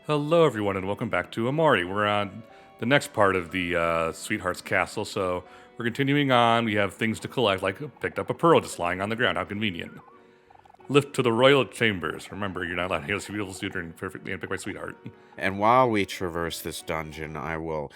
Hello, everyone, and welcome back to Omori. We're on the next part of the Sweetheart's Castle, so we're continuing on. We have things to collect, like picked up a pearl just lying on the ground. How convenient. Lift to the royal chambers. Remember, you're not allowed to hail a beautiful suitor and perfectly handpicked by Sweetheart. And while we traverse this dungeon, I will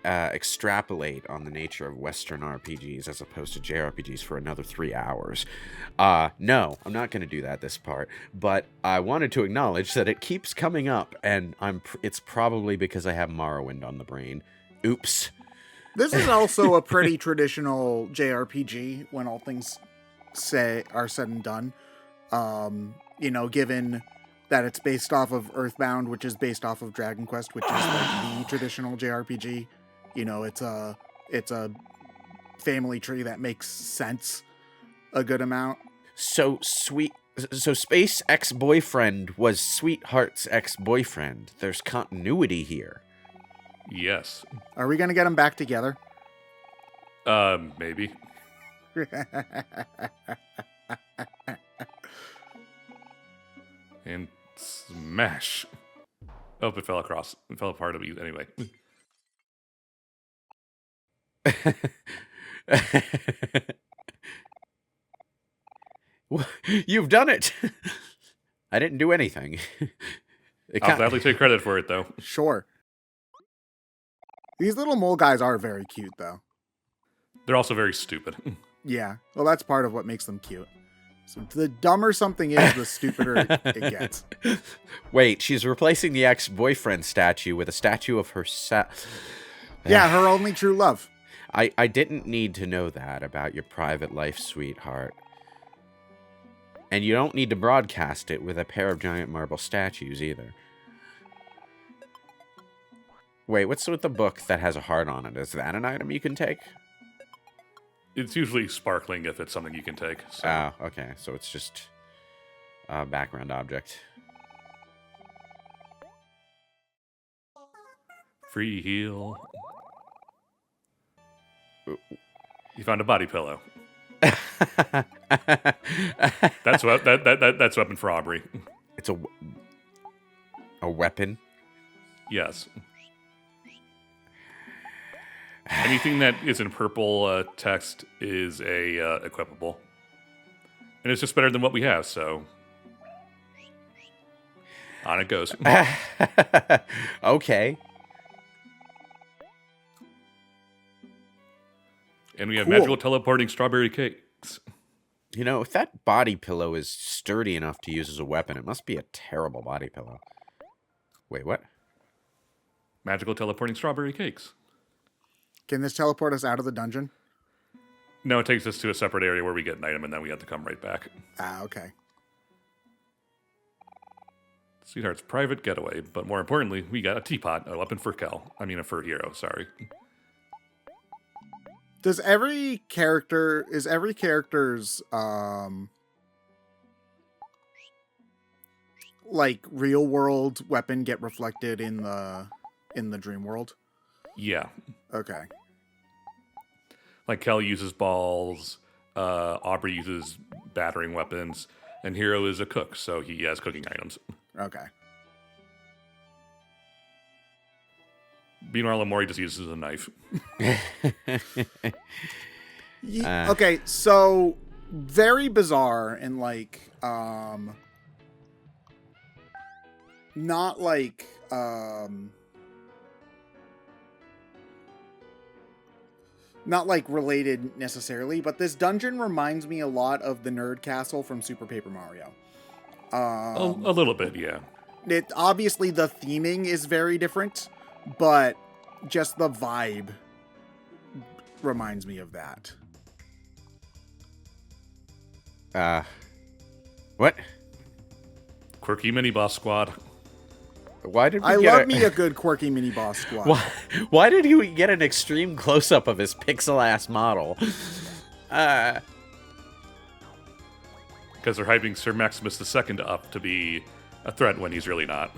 extrapolate on the nature of Western RPGs as opposed to JRPGs for another 3 hours. No, I'm not going to do that this part, but I wanted to acknowledge that it keeps coming up, and it's probably because I have Morrowind on the brain. Oops. This is also a pretty traditional JRPG when all things are said and done. Given that it's based off of Earthbound, which is based off of Dragon Quest, which is like the traditional JRPG. It's a family tree that makes sense a good amount. So Space ex-boyfriend was Sweetheart's ex-boyfriend. There's continuity here. Yes. Are we gonna get them back together? Maybe. And smash. Oh, it fell across. It fell apart of you anyway. You've done it. I didn't do anything. I'll gladly take credit for it, though. Sure. These little mole guys are very cute, though. They're also very stupid. Yeah. Well, that's part of what makes them cute. So the dumber something is, the stupider it gets. Wait, she's replacing the ex-boyfriend statue with a statue of herself. Yeah, her only true love. I didn't need to know that about your private life, sweetheart. And you don't need to broadcast it with a pair of giant marble statues, either. Wait, what's with the book that has a heart on it? Is that an item you can take? It's usually sparkling if it's something you can take. So. Oh, okay. So it's just a background object. Free heal. You found a body pillow. That's what that's weapon for Aubrey. It's a weapon? Yes. Anything that is in purple text is equipable. And it's just better than what we have, so on it goes. Okay. And we have Cool. magical teleporting strawberry cakes. You know, if that body pillow is sturdy enough to use as a weapon, it must be a terrible body pillow. Wait, what? Magical teleporting strawberry cakes. Can this teleport us out of the dungeon? No, it takes us to a separate area where we get an item, and then we have to come right back. Ah, okay. Sweetheart's private getaway, but more importantly, we got a teapot, a weapon for Kel. I mean, a for hero, sorry. Is every character's like real world weapon get reflected in the dream world? Yeah. Okay. Like Kel uses balls, Aubrey uses battering weapons, and Hero is a cook, so he has cooking items. Okay. Meanwhile, Omori just uses a knife. Okay, so very bizarre and like not like not like related necessarily, but this dungeon reminds me a lot of the Nerd Castle from Super Paper Mario. A little bit, yeah. It obviously the theming is very different, but just the vibe reminds me of that. What? Quirky mini boss squad. Why did we I get love me a good quirky mini boss squad. Why did we get an extreme close-up of his pixel-ass model? Because they're hyping Sir Maximus II up to be a threat when he's really not.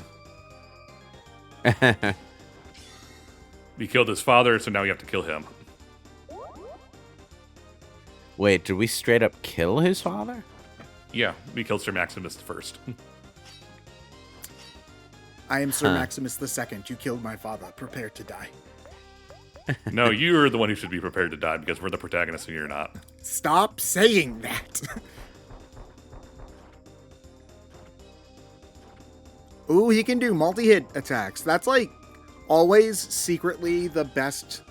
We killed his father, so now we have to kill him. Wait, did we straight up kill his father? Yeah, we killed Sir Maximus first. I am Sir Huh. Maximus II. You killed my father. Prepare to die. No, you're the one who should be prepared to die because we're the protagonist and you're not. Stop saying that. Ooh, he can do multi-hit attacks. That's like always secretly the best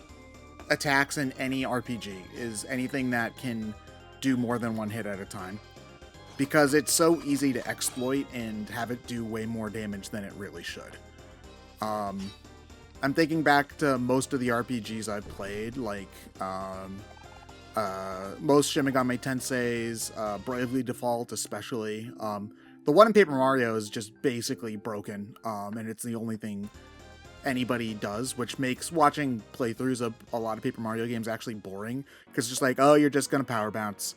attacks in any RPG, is anything that can do more than one hit at a time. Because it's so easy to exploit and have it do way more damage than it really should. I'm thinking back to most of the RPGs I've played, like most Shin Megami Tenseis, Bravely Default especially. The one in Paper Mario is just basically broken, and it's the only thing anybody does, which makes watching playthroughs of a lot of Paper Mario games actually boring, because it's just like, oh, you're just gonna power bounce.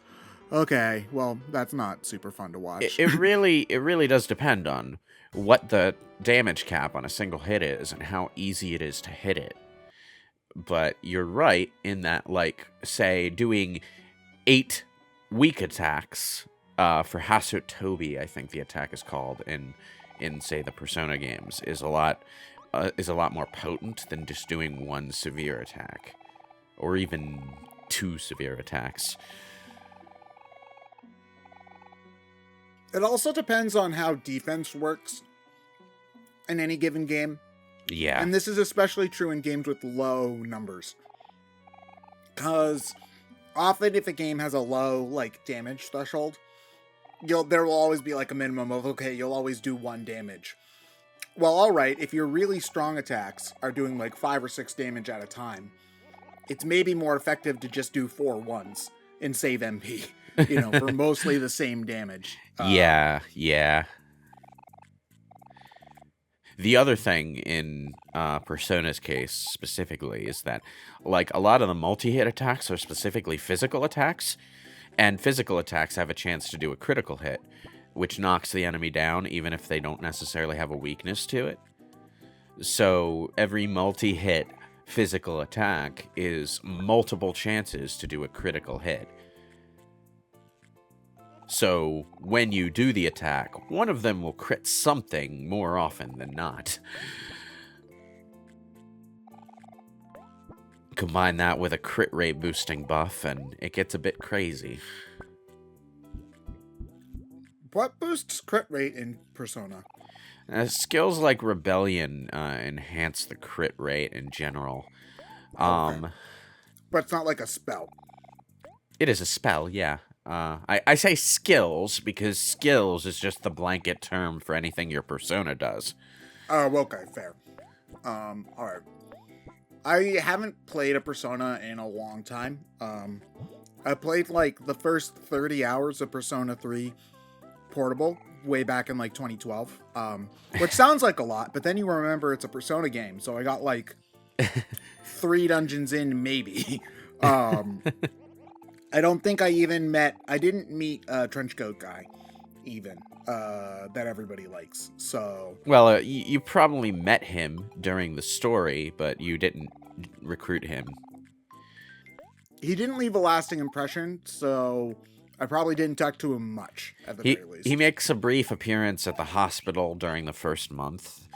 Okay, well, that's not super fun to watch. It really does depend on what the damage cap on a single hit is and how easy it is to hit it. But you're right in that, like, say, doing 8 weak attacks for Hasotobi, I think the attack is called in say the Persona games, is a lot more potent than just doing 1 severe attack, or even 2 severe attacks. It also depends on how defense works in any given game. Yeah. And this is especially true in games with low numbers. Because often if a game has a low, like, damage threshold, there will always be, like, a minimum of, okay, you'll always do 1 damage. Well, alright, if your really strong attacks are doing, like, 5 or 6 damage at a time, it's maybe more effective to just do 4 ones and save MP. For mostly the same damage. Yeah. The other thing in Persona's case specifically is that, like, a lot of the multi-hit attacks are specifically physical attacks, and physical attacks have a chance to do a critical hit, which knocks the enemy down even if they don't necessarily have a weakness to it. So every multi-hit physical attack is multiple chances to do a critical hit. So, when you do the attack, one of them will crit something more often than not. Combine that with a crit rate boosting buff, and it gets a bit crazy. What boosts crit rate in Persona? Skills like Rebellion enhance the crit rate in general. Okay. But it's not like a spell. It is a spell, yeah. I say skills because skills is just the blanket term for anything your persona does. Oh, okay, fair. Alright. I haven't played a Persona in a long time. I played, like, the first 30 hours of Persona 3 Portable way back in, like, 2012. Which sounds like a lot, but then you remember it's a Persona game, so I got, like, 3 dungeons in, maybe. I don't think I didn't meet a Trenchcoat guy, even, that everybody likes, so... Well, you probably met him during the story, but you didn't recruit him. He didn't leave a lasting impression, so I probably didn't talk to him much, at the very least. He makes a brief appearance at the hospital during the first month,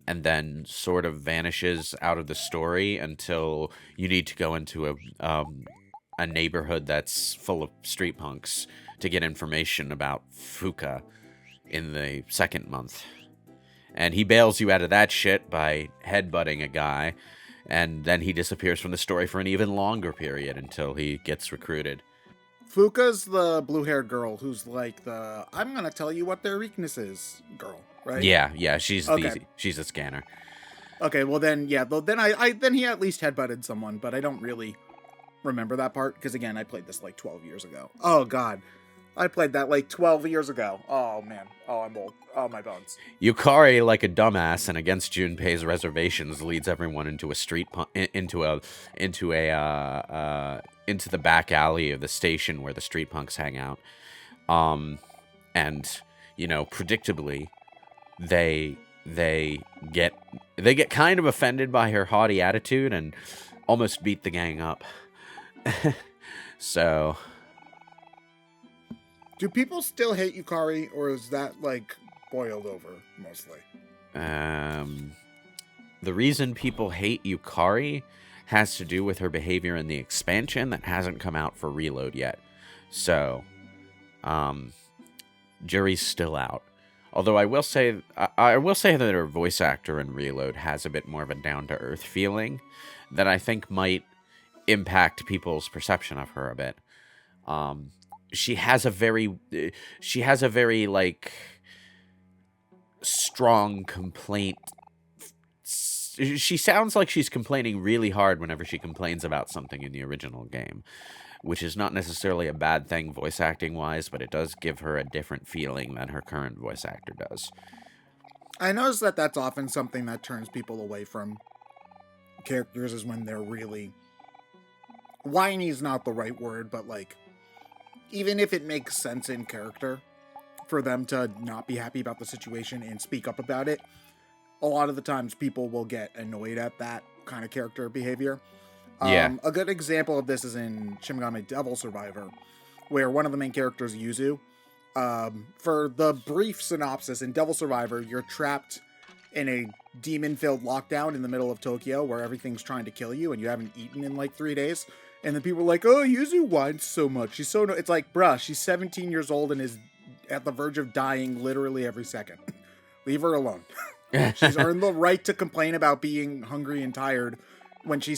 and then sort of vanishes out of the story until you need to go into a neighborhood that's full of street punks to get information about Fuka in the second month. And he bails you out of that shit by headbutting a guy, and then he disappears from the story for an even longer period until he gets recruited. Fuka's the blue-haired girl who's like the I'm gonna tell you what their weakness is girl, right? Yeah, she's Okay. she's a scanner. Okay, well then, yeah, then he at least headbutted someone, but I don't really remember that part, because again, I played this like 12 years ago. Oh god, I played that like 12 years ago. Oh man, oh I'm old. Oh my bones. Yukari, like a dumbass and against Junpei's reservations, leads everyone into a into the back alley of the station where the street punks hang out. And predictably, they get kind of offended by her haughty attitude and almost beat the gang up. So, do people still hate Yukari, or is that like boiled over mostly? The reason people hate Yukari has to do with her behavior in the expansion that hasn't come out for Reload yet. So, jury's still out. Although I will say that her voice actor in Reload has a bit more of a down-to-earth feeling that I think might impact people's perception of her a bit. She has a very like strong complaint. She sounds like she's complaining really hard whenever she complains about something in the original game, which is not necessarily a bad thing voice acting wise, but it does give her a different feeling than her current voice actor does. I notice that that's often something that turns people away from characters, is when they're really whiny is not the right word, but like, even if it makes sense in character for them to not be happy about the situation and speak up about it, a lot of the times people will get annoyed at that kind of character behavior. Yeah. A good example of this is in Shin Megami Devil Survivor, where one of the main characters, Yuzu, for the brief synopsis, in Devil Survivor, you're trapped in a demon-filled lockdown in the middle of Tokyo where everything's trying to kill you and you haven't eaten in like 3 days. And then people are like, oh, Yuzu whines so much. She's so... It's like, bruh, she's 17 years old and is at the verge of dying literally every second. Leave her alone. She's earned the right to complain about being hungry and tired when she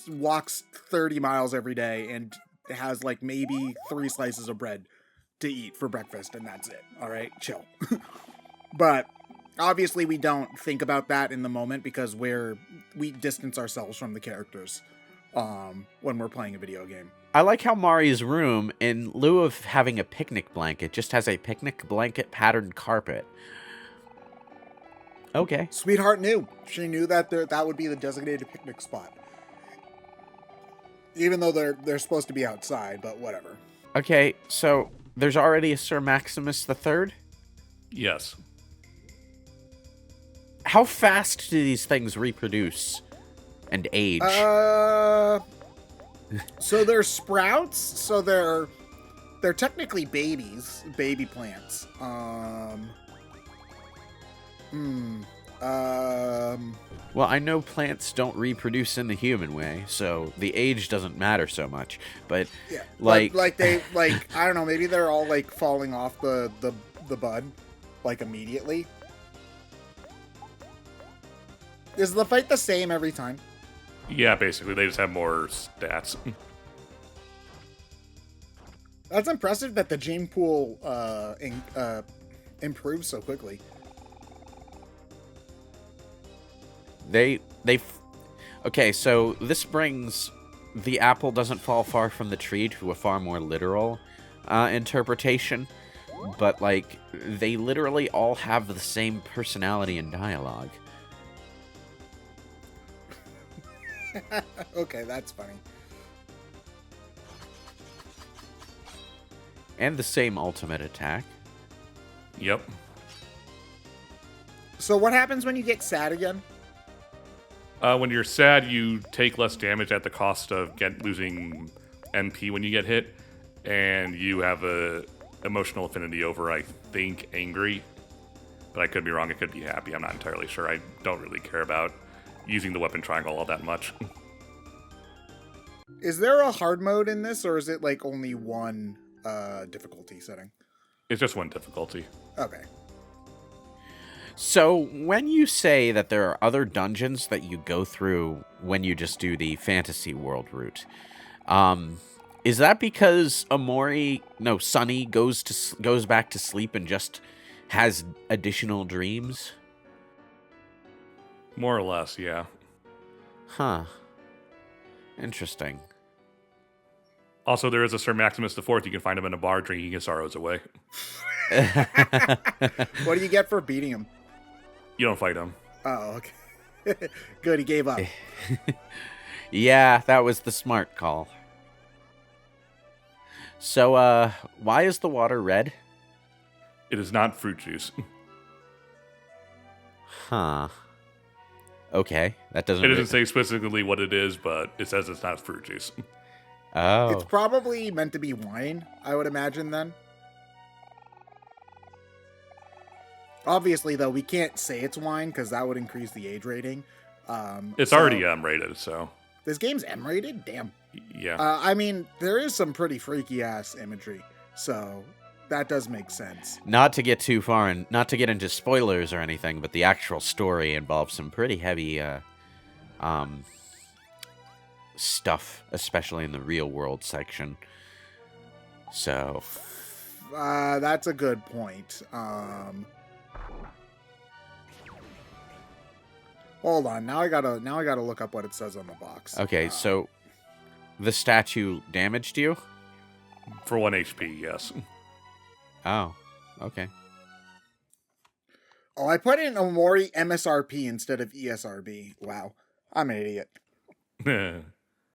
walks 30 miles every day and has like maybe 3 slices of bread to eat for breakfast, and that's it. All right, chill. But obviously we don't think about that in the moment because we distance ourselves from the characters when we're playing a video game. I like how Mari's room, in lieu of having a picnic blanket, just has a picnic blanket patterned carpet. Okay. Sweetheart knew. She knew that that would be the designated picnic spot. Even though they're supposed to be outside, but whatever. Okay, so there's already a Sir Maximus III? Yes. How fast do these things reproduce and age? So they're sprouts, so they're technically babies, baby plants. Well, I know plants don't reproduce in the human way, so the age doesn't matter so much. But yeah, like they I don't know, maybe they're all like falling off the bud like immediately. Is the fight the same every time? Yeah, basically, they just have more stats. That's impressive that the gene pool improves so quickly. Okay, so this brings the apple doesn't fall far from the tree to a far more literal interpretation, but like they literally all have the same personality and dialogue. Okay, that's funny. And the same ultimate attack. Yep. So what happens when you get sad again? When you're sad, you take less damage at the cost of losing MP when you get hit, and you have a emotional affinity over, I think, angry. But I could be wrong. It could be happy. I'm not entirely sure. I don't really care about using the weapon triangle all that much. Is there a hard mode in this, or is it like only one difficulty setting? It's just one difficulty. Okay. So, when you say that there are other dungeons that you go through when you just do the fantasy world route, is that because Sunny goes back to sleep and just has additional dreams? More or less, yeah. Huh. Interesting. Also, there is a Sir Maximus IV. You can find him in a bar drinking his sorrows away. What do you get for beating him? You don't fight him. Oh, okay. Good, he gave up. Yeah, that was the smart call. So, why is the water red? It is not fruit juice. Huh. Okay, that doesn't... It doesn't say specifically what it is, but it says it's not fruit juice. Oh. It's probably meant to be wine, I would imagine, then. Obviously, though, we can't say it's wine because that would increase the age rating. It's so- already M-rated, so This game's M-rated? Damn. yeah. I mean, there is some pretty freaky-ass imagery, so that does make sense. Not to get too far and not to get into spoilers or anything, but the actual story involves some pretty heavy stuff, especially in the real world section. So That's a good point. Hold on. Now I gotta look up what it says on the box. okay, so the statue damaged you? For 1 HP, yes. Oh, okay. Oh, I put in Omori MSRP instead of ESRB. Wow, I'm an idiot.